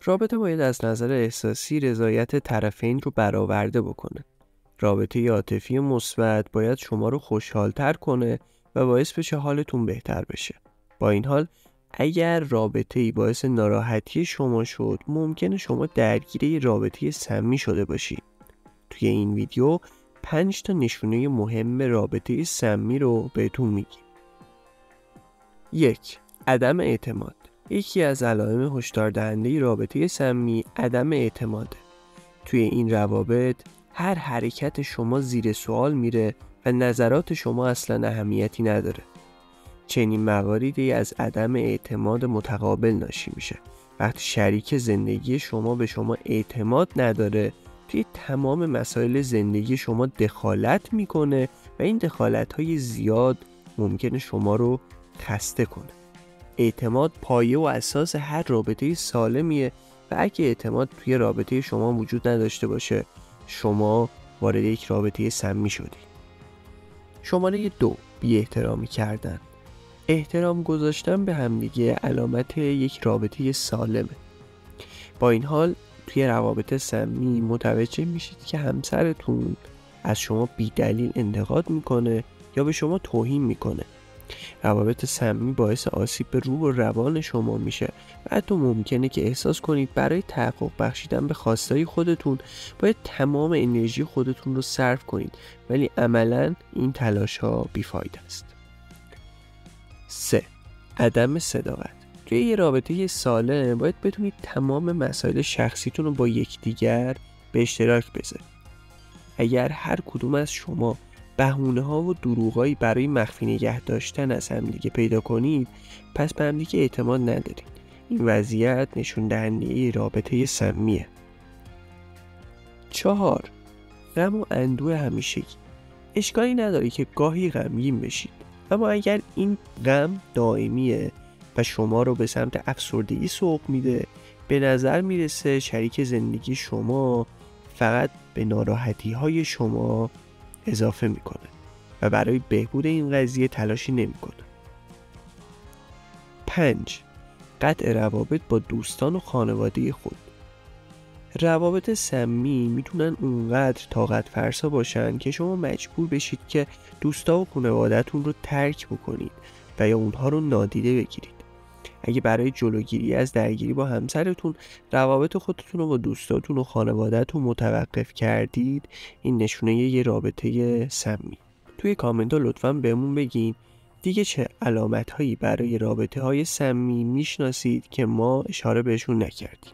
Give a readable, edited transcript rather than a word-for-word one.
رابطه باید از نظر احساسی رضایت طرفین رو برآورده بکنه. رابطه عاطفی مثبت باید شما رو خوشحال‌تر کنه و باعث بشه حالتون بهتر بشه. با این حال اگر رابطه‌ای باعث ناراحتی شما شد، ممکنه شما درگیر یه رابطه سمی شده باشید. توی این ویدیو 5 تا نشونه مهم رابطه سمی رو بهتون میگیم. 1. عدم اعتماد. یکی از علائم هشدار دهنده رابطه سمی عدم اعتماده. توی این روابط هر حرکت شما زیر سوال میره و نظرات شما اصلا اهمیتی نداره. چنین مواردی از عدم اعتماد متقابل ناشی میشه. وقتی شریک زندگی شما به شما اعتماد نداره، توی تمام مسائل زندگی شما دخالت میکنه و این دخالت‌های زیاد ممکنه شما رو خسته کنه. اعتماد پایه و اساس هر رابطه سالمیه و اگه اعتماد توی رابطه شما وجود نداشته باشه، شما وارد یک رابطه سمی شدی. شماره 2. بی احترامی کردن. احترام گذاشتن به همدیگه علامت یک رابطه سالمه. با این حال توی روابط سمی متوجه میشید که همسرتون از شما بی دلیل انتقاد میکنه یا به شما توهین میکنه. روابط سمی باعث آسیب به روح و روان شما میشه و حتی ممکنه که احساس کنید برای تحقق بخشیدن به خواستهای خودتون باید تمام انرژی خودتون رو صرف کنید، ولی عملاً این تلاش ها بیفایده است. 3. عدم صداقت. توی یه رابطه سالم باید بتونید تمام مسائل شخصیتون رو با یکدیگر به اشتراک بذارید. اگر هر کدوم از شما بهونه ها و دروغایی برای مخفی نگه داشتن از همدیگه پیدا کنید، پس به همدیگه اعتماد ندارید. این وضعیت نشون دهنده رابطه سمیه. 4. غم و اندوه همیشگی. اشکالی نداره که گاهی غمگین بشید، اما اگر این غم دائمیه و شما رو به سمت افسردگی سوق میده، به نظر میرسه شریک زندگی شما فقط به ناراحتی های شما اضافه میکنه و برای بهبود این قضیه تلاشی نمیکنه. 5. قطع روابط با دوستان و خانواده خود. روابط سمی میتونن اونقدر طاقت فرسا باشن که شما مجبور بشید که دوستا و خانواده‌تون رو ترک بکنید و یا اونها رو نادیده بگیرید. اگه برای جلوگیری از درگیری با همسرتون روابط خودتون رو با دوستاتون و خانواده‌تون متوقف کردید، این نشونه یه رابطه سمی. توی کامنت ها لطفاً بهمون بگین دیگه چه علامت هایی برای رابطه های سمی میشناسید که ما اشاره بهشون نکردیم.